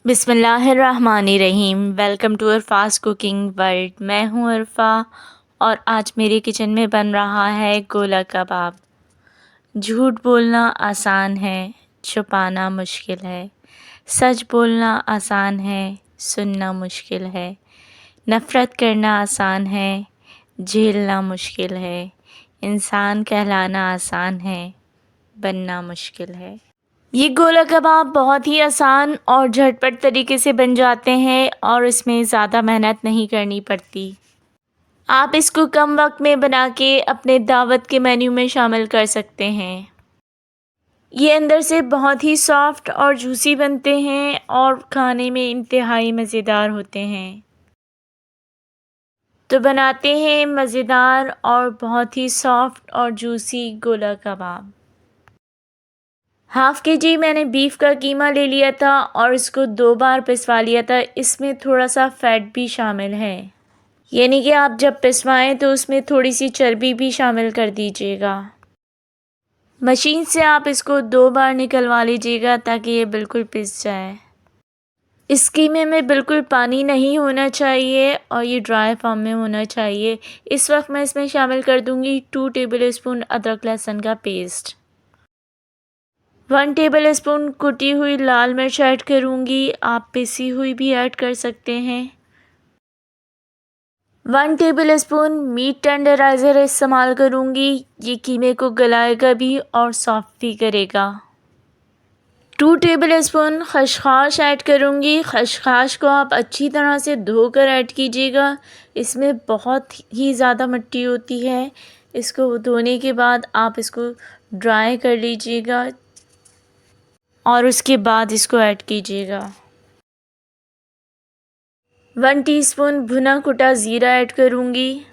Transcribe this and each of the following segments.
बिस्मिल्लाहिर्रहमानिर्रहीम। Welcome to our fast cooking world. मैं हूँ अरफा और आज मेरे किचन में बन रहा है गोला कबाब। झूठ बोलना आसान है, छुपाना मुश्किल है। सच बोलना आसान है, सुनना मुश्किल है। नफ़रत करना आसान है, झेलना मुश्किल है। इंसान कहलाना आसान है, बनना मुश्किल है। ये गोला कबाब बहुत ही आसान और झटपट तरीके से बन जाते हैं और इसमें ज़्यादा मेहनत नहीं करनी पड़ती। आप इसको कम वक्त में बना के अपने दावत के मेन्यू में शामिल कर सकते हैं। ये अंदर से बहुत ही सॉफ्ट और जूसी बनते हैं और खाने में इंतहाई मज़ेदार होते हैं। तो बनाते हैं मज़ेदार और बहुत ही सॉफ्ट और जूसी गोला कबाब। हाफ़ केजी मैंने बीफ का कीमा ले लिया था और इसको 2 बार पिसवा लिया था। इसमें थोड़ा सा फ़ैट भी शामिल है, यानी कि आप जब पिसवाएं तो उसमें थोड़ी सी चर्बी भी शामिल कर दीजिएगा। मशीन से आप इसको 2 बार निकलवा लीजिएगा ताकि ये बिल्कुल पिस जाए। इस कीमे में बिल्कुल पानी नहीं होना चाहिए और ये ड्राई फॉर्म में होना चाहिए। इस वक्त मैं इसमें शामिल कर दूँगी 2 टेबल स्पून अदरक लहसुन का पेस्ट, 1 टेबल स्पून कुटी हुई लाल मिर्च ऐड करूँगी। आप पिसी हुई भी ऐड कर सकते हैं। 1 टेबल स्पून मीट टेंडराइज़र इस्तेमाल करूँगी। ये कीमे को गलाएगा भी और सॉफ्ट भी करेगा। 2 टेबल स्पून खसखस ऐड करूँगी। खसखस को आप अच्छी तरह से धोकर ऐड कीजिएगा। इसमें बहुत ही ज़्यादा मिट्टी होती है। इसको धोने के बाद आप इसको ड्राई कर लीजिएगा और उसके बाद इसको ऐड कीजिएगा। 1 टीस्पून भुना कुटा ज़ीरा ऐड करूँगी।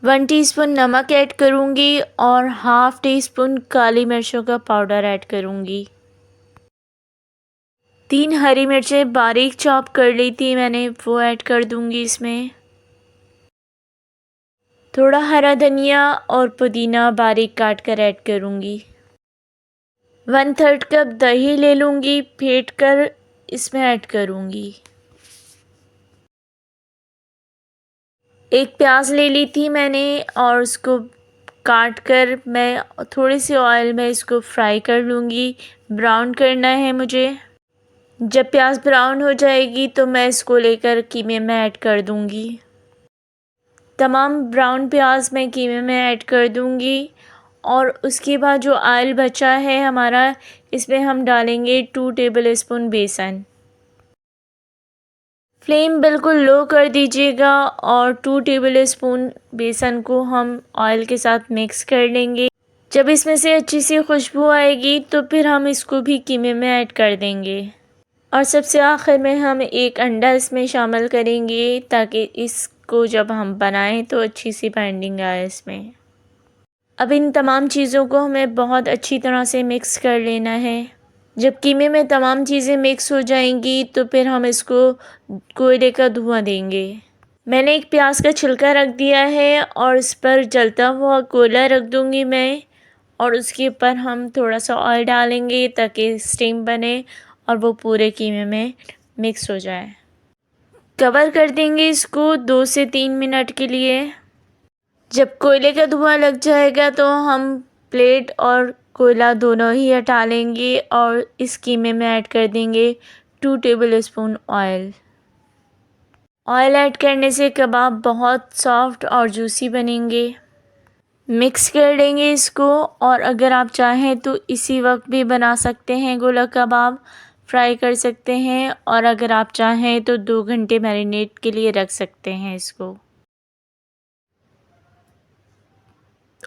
1 टीस्पून नमक ऐड करूँगी और हाफ़ टी स्पून काली मिर्चों का पाउडर ऐड करूँगी। 3 हरी मिर्चें बारीक चॉप कर ली थी मैंने, वो ऐड कर दूँगी इसमें। थोड़ा हरा धनिया और पुदीना बारीक काट कर ऐड करूँगी। 1/3 कप दही ले लूँगी, फेंट कर इसमें ऐड करूँगी। एक प्याज ले ली थी मैंने और उसको काट कर मैं थोड़े से ऑयल में इसको फ्राई कर लूँगी। ब्राउन करना है मुझे। जब प्याज ब्राउन हो जाएगी तो मैं इसको लेकर कीमे में ऐड कर दूँगी। तमाम ब्राउन प्याज मैं कीमे में ऐड कर दूँगी और उसके बाद जो ऑयल बचा है हमारा, इसमें हम डालेंगे 2 टेबल स्पून बेसन। फ्लेम बिल्कुल लो कर दीजिएगा और 2 टेबल स्पून बेसन को हम ऑयल के साथ मिक्स कर लेंगे। जब इसमें से अच्छी सी खुशबू आएगी तो फिर हम इसको भी कीमे में ऐड कर देंगे और सबसे आखिर में हम एक अंडा इसमें शामिल करेंगे ताकि इसको जब हम बनाएं तो अच्छी सी बाइंडिंग आए इसमें। अब इन तमाम चीज़ों को हमें बहुत अच्छी तरह से मिक्स कर लेना है। जब कीमे में तमाम चीज़ें मिक्स हो जाएंगी तो फिर हम इसको कोयले का धुआं देंगे। मैंने एक प्याज का छिलका रख दिया है और इस पर जलता हुआ कोयला रख दूँगी मैं और उसके ऊपर हम थोड़ा सा ऑयल डालेंगे ताकि स्टीम बने और वो पूरे कीमे में मिक्स हो जाए। कवर कर देंगे इसको 2 से 3 मिनट के लिए। जब कोयले का धुआं लग जाएगा तो हम प्लेट और कोयला दोनों ही हटा लेंगे और इस कीमे में ऐड कर देंगे 2 table spoon oil. Oil add करने से कबाब बहुत सॉफ्ट और जूसी बनेंगे। मिक्स कर लेंगे इसको और अगर आप चाहें तो इसी वक्त भी बना सकते हैं गोला कबाब, फ्राई कर सकते हैं और अगर आप चाहें तो 2 घंटे मैरिनेट के लिए रख सकते हैं इसको।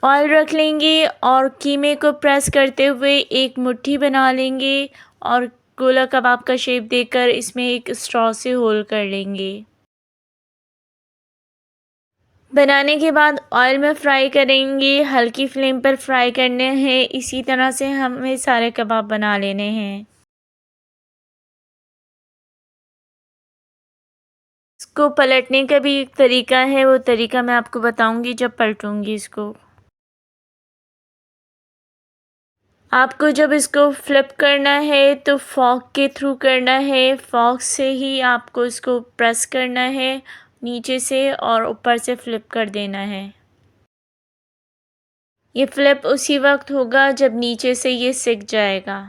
ऑयल रख लेंगे और कीमे को प्रेस करते हुए एक मुट्ठी बना लेंगे और गोला कबाब का शेप देकर इसमें एक स्ट्रॉ से होल कर लेंगे। बनाने के बाद ऑयल में फ्राई करेंगे, हल्की फ्लेम पर फ्राई करने हैं। इसी तरह से हमें सारे कबाब बना लेने हैं। इसको पलटने का भी एक तरीका है, वो तरीका मैं आपको बताऊंगी जब पलटूंगी इसको। आपको जब इसको फ्लिप करना है तो फॉक के थ्रू करना है, फॉक से ही आपको इसको प्रेस करना है नीचे से और ऊपर से फ्लिप कर देना है। ये फ्लिप उसी वक्त होगा जब नीचे से ये सिक जाएगा।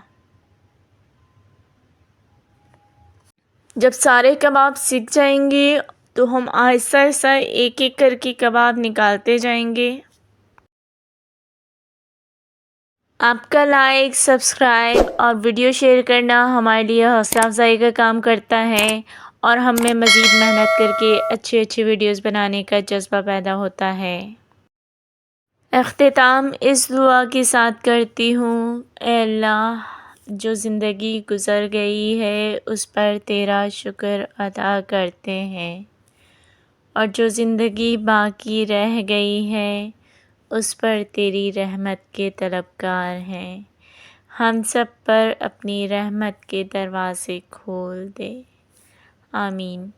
जब सारे कबाब सिक जाएंगे तो हम आहिस्ता आहिस्ता एक एक करके कबाब निकालते जाएंगे। आपका लाइक, सब्सक्राइब और वीडियो शेयर करना हमारे लिए हौसला अफजाई का काम करता है और हम में मज़ीद मेहनत करके अच्छे अच्छे वीडियोस बनाने का जज्बा पैदा होता है। इख्तिताम इस दुआ के साथ करती हूँ, ऐ अल्लाह जो ज़िंदगी गुज़र गई है उस पर तेरा शुक्र अदा करते हैं और जो ज़िंदगी बाकी रह गई है उस पर तेरी रहमत के तलबगार हैं। हम सब पर अपनी रहमत के दरवाज़े खोल दे। आमीन।